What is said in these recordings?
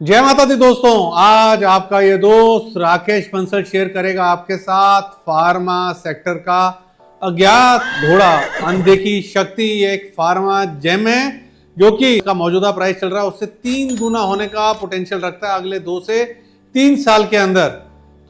जय माता दी दोस्तों, आज आपका ये दोस्त राकेश बंसल शेयर करेगा आपके साथ फार्मा सेक्टर का अज्ञात घोड़ा अनदेखी शक्ति। एक फार्मा जेम है जो कि इसका मौजूदा प्राइस चल रहा है उससे 3 गुना होने का पोटेंशियल रखता है अगले 2 से 3 साल के अंदर।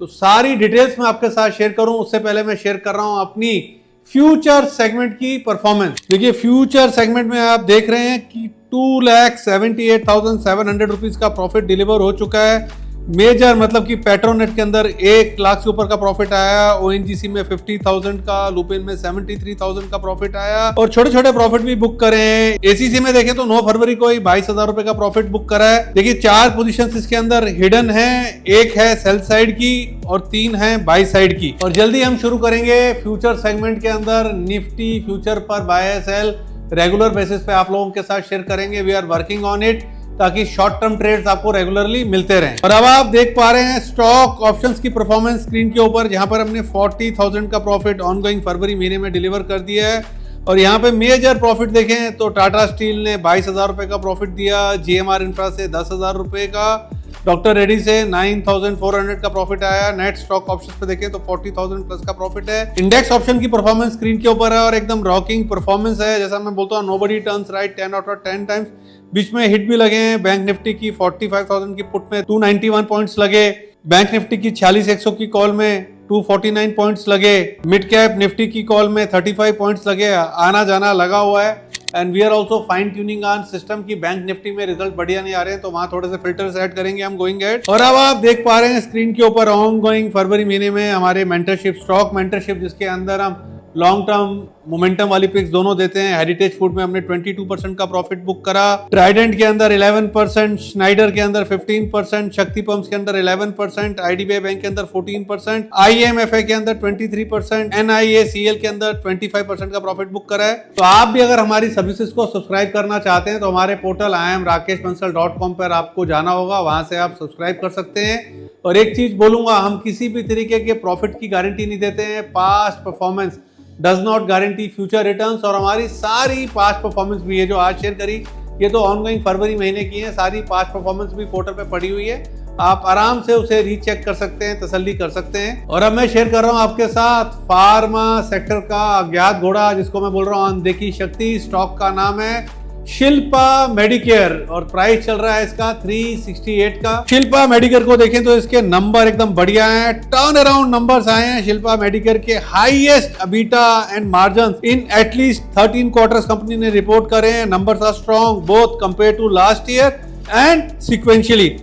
तो सारी डिटेल्स मैं आपके साथ शेयर करूं उससे पहले मैं शेयर कर रहा हूं अपनी फ्यूचर सेगमेंट की परफॉर्मेंस। देखिए फ्यूचर सेगमेंट में आप देख रहे हैं कि 2,78,700 रुपीज का प्रॉफिट डिलीवर हो चुका है। मेजर मतलब कि पेट्रोनेट के अंदर 1 लाख से ऊपर का प्रॉफिट आया, ओएनजीसी में 50,000 का, लुपिन में 73,000 का प्रॉफिट आया और छोटे छोटे प्रॉफिट भी बुक करे हैं। एसीसी में देखें तो 9 फरवरी को ही 22,000 रुपए का प्रॉफिट बुक करा है। देखिए 4 पोजीशंस इसके अंदर हिडन है, 1 है सेल साइड की और 3 है बाई साइड की। और जल्दी हम शुरू करेंगे फ्यूचर सेगमेंट के अंदर निफ्टी फ्यूचर पर बाय सेल रेगुलर बेसिस पे आप लोगों के साथ शेयर करेंगे। We are working on it ताकि शॉर्ट टर्म ट्रेड्स आपको रेगुलरली मिलते रहें। और अब आप देख पा रहे हैं स्टॉक ऑप्शंस की परफॉर्मेंस स्क्रीन के ऊपर, जहां पर हमने 40,000 का प्रॉफिट ऑनगोइंग फरवरी महीने में डिलीवर कर दिया है। और यहाँ पे मेजर प्रॉफिट देखें तो टाटा स्टील ने 22,000 रुपए का प्रॉफिट दिया, जीएमआर इंफ्रा से 10,000 रुपए का, डॉक्टर रेड्डी से 9,400 का प्रॉफिट आया। नेट स्टॉक ऑप्शंस पे देखें तो 40,000 प्लस का प्रॉफिट है। इंडेक्स ऑप्शन की परफॉर्मेंस स्क्रीन के ऊपर है और एकदम रॉकिंग परफॉर्मेंस है। जैसा मैं बोलता हूँ nobody turns right 10 out of 10 times. बीच में हिट भी लगे हैं। बैंक निफ्टी की 45,000 की पुट में 291 पॉइंट्स लगे, बैंक निफ्टी की 46,100 की कॉल में 249 पॉइंट्स लगे, मिड कैप निफ्टी की कॉल में 35 पॉइंट्स लगे। आना जाना लगा हुआ है and we are also fine tuning on system की बैंक निफ्टी में रिजल्ट बढ़िया नहीं आ रहे हैं तो वहां थोड़े से फिल्टर्स ऐड करेंगे हम गोइंग एट। और अब आप देख पा रहे हैं स्क्रीन के ऊपर ऑन गोइंग फरवरी महीने में हमारे मेंटरशिप, स्टॉक मेंटरशिप, जिसके अंदर हम लॉन्ग टर्म मोमेंटम वाली पिक्स दोनों देते हैं। हेरिटेज फूड में हमने 22% का प्रॉफिट बुक करा, ट्राइडेंट के अंदर 11%, स्नाइडर के अंदर 15%, शक्ति पंप्स के अंदर 11%, आईडीबीआई बैंक के अंदर 14%, आईएमएफए के अंदर 23%, एनआईएसीएल के अंदर 25% का प्रॉफिट बुक करा है। तो आप भी अगर हमारी सर्विसेज को सब्सक्राइब करना चाहते हैं तो हमारे पोर्टल iamrakeshbansal.com पर आपको जाना होगा, वहां से आप सब्सक्राइब कर सकते हैं। और एक चीज बोलूंगा, हम किसी भी तरीके के प्रॉफिट की गारंटी नहीं देते हैं। Past performance does not guarantee future returns. और हमारी सारी पास्ट परफॉर्मेंस भी है जो आज शेयर करी, ये तो ऑनगोइंग फरवरी महीने की है। सारी पास्ट परफॉर्मेंस भी पोर्टल पे पड़ी हुई है, आप आराम से उसे रीचेक कर सकते हैं, तसल्ली कर सकते हैं। और अब मैं शेयर कर रहा हूं आपके साथ फार्मा सेक्टर का अज्ञात घोड़ा, जिसको मैं बोल रहा हूं अनदेखी शक्ति। स्टॉक का नाम है शिल्पा मेडिकेयर और प्राइस चल रहा है इसका 368 का। शिल्पा मेडिकेयर को देखें तो इसके नंबर एकदम बढ़िया हैं, टर्न अराउंड नंबर्स आए हैं शिल्पा मेडिकेयर के। Highest EBITDA and margin in at least 13 quarters कंपनी ने रिपोर्ट करे हैं। Numbers are strong both compare to last year and sequentially.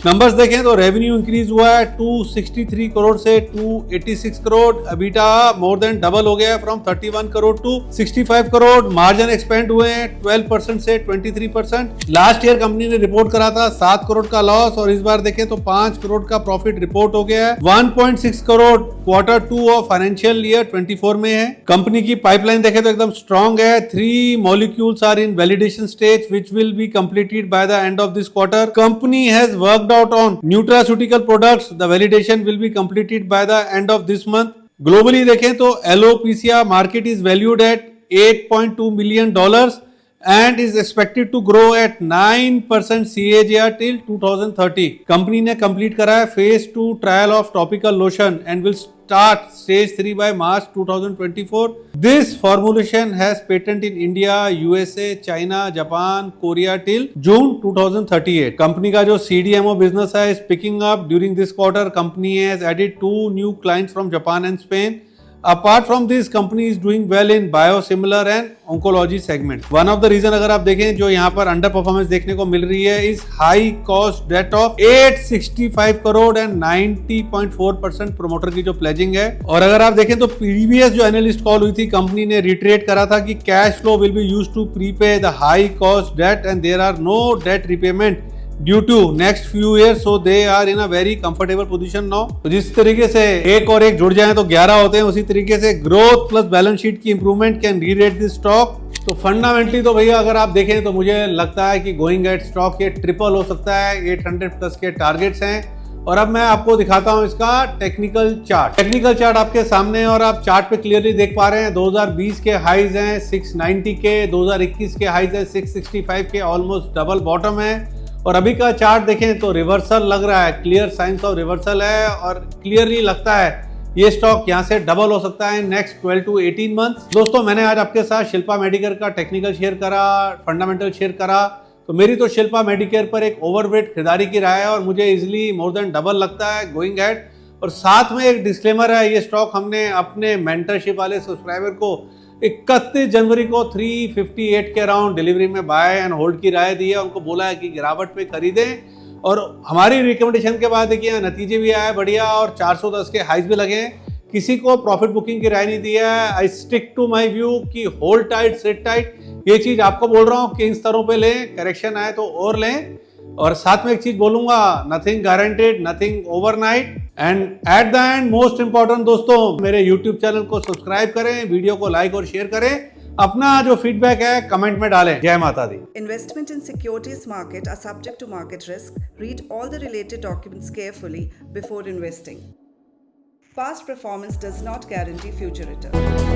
नंबर्स देखें तो रेवेन्यू इंक्रीज हुआ है 263 करोड़ से 286 crore, EBITDA more than double हो गया है from 31 crore to 65 crore, margin expand हुए हैं 12% से 23%। लास्ट ईयर कंपनी ने रिपोर्ट करा था 7 करोड़ का लॉस और इस बार देखें तो 5 करोड़ का प्रॉफिट रिपोर्ट हो गया है। 1.6 crore Q2 of financial year 24 में है। कंपनी की पाइपलाइन देखें तो एकदम स्ट्रॉन्ग है। 3 molecules are in validation stage which will be completed by the end of this quarter. Company has worked out on nutraceutical products. The validation will be completed by the end of this month. Globally देखें तो alopecia market is valued at $8.2 million and is expected to grow at 9% CAGR till 2030. Company ने complete करा है phase 2 trial of topical lotion and will start stage 3 by March 2024. This formulation has patent in India, USA, China, Japan, Korea till June 2038. Company का जो CDMO business है is picking up during this quarter. Company has added 2 new clients from Japan and Spain. Apart from this, company is doing well in biosimilar and oncology segment. One of the reason अगर आप देखें जो यहाँ पर under performance देखने को मिल रही है is high cost debt of 865 crore and 90.4% promoter की जो प्लेजिंग है। और अगर आप देखें तो प्रीवियस जो एनालिस्ट कॉल हुई थी, कंपनी ने रिट्रेट करा था कि cash flow will be used to prepay the high cost debt and there are no debt repayment due to next few years, so they are in a very comfortable position now. तो जिस तरीके से एक और एक जुड़ जाए तो 11 होते हैं, उसी तरीके से ग्रोथ प्लस बैलेंस शीट की improvement can re-rate this stock. तो फंडामेंटली तो भैया अगर आप देखें तो मुझे लगता है कि गोइंग एट स्टॉक ये ट्रिपल हो सकता है। 800 प्लस के टारगेट्स हैं। और अब मैं आपको दिखाता हूं इसका टेक्निकल चार्ट। टेक्निकल चार्ट आपके सामने है और आप चार्ट पे क्लियरली देख पा रहे हैं 2020 के हाइज हैं 690 के, 2021 के हाइज है 665 के, ऑलमोस्ट डबल बॉटम है। और अभी का चार्ट देखें तो रिवर्सल लग रहा है, क्लियर साइंस ऑफ रिवर्सल है और क्लियरली लगता है ये स्टॉक यहाँ से डबल हो सकता है नेक्स्ट 12 to 18 मंथ्स। दोस्तों मैंने आज आपके साथ शिल्पा मेडिकेयर का टेक्निकल शेयर करा, फंडामेंटल शेयर करा। तो मेरी तो शिल्पा मेडिकेयर पर एक ओवरवेट खरीदारी की राय है और मुझे इजिली मोर देन डबल लगता है गोइंग हेड। और साथ में एक डिस्क्लेमर है, ये स्टॉक हमने अपने मेंटरशिप वाले सब्सक्राइबर को 31 जनवरी को 358 के अराउंड डिलीवरी में बाय एंड होल्ड की राय दी है। उनको बोला है कि गिरावट पे खरीदें और हमारी रिकमेंडेशन के बाद देखिए नतीजे भी आए बढ़िया और 410 के हाइज भी लगे। किसी को प्रॉफिट बुकिंग की राय नहीं दी है। I stick to my view कि होल्ड टाइट सिट टाइट, ये चीज आपको बोल रहा हूँ कि इन स्तरों पे लें, करेक्शन आए तो और लें। और साथ में एक चीज बोलूंगा, nothing guaranteed, nothing overnight. And at the end most important दोस्तों, मेरे यूट्यूब चैनल को सब्सक्राइब करें, वीडियो को लाइक और शेयर करें, अपना जो फीडबैक है कमेंट में डालें। जय माता दी। Investment in securities market are subject to market risk. Read all the related documents carefully before investing. Past performance does not guarantee future return.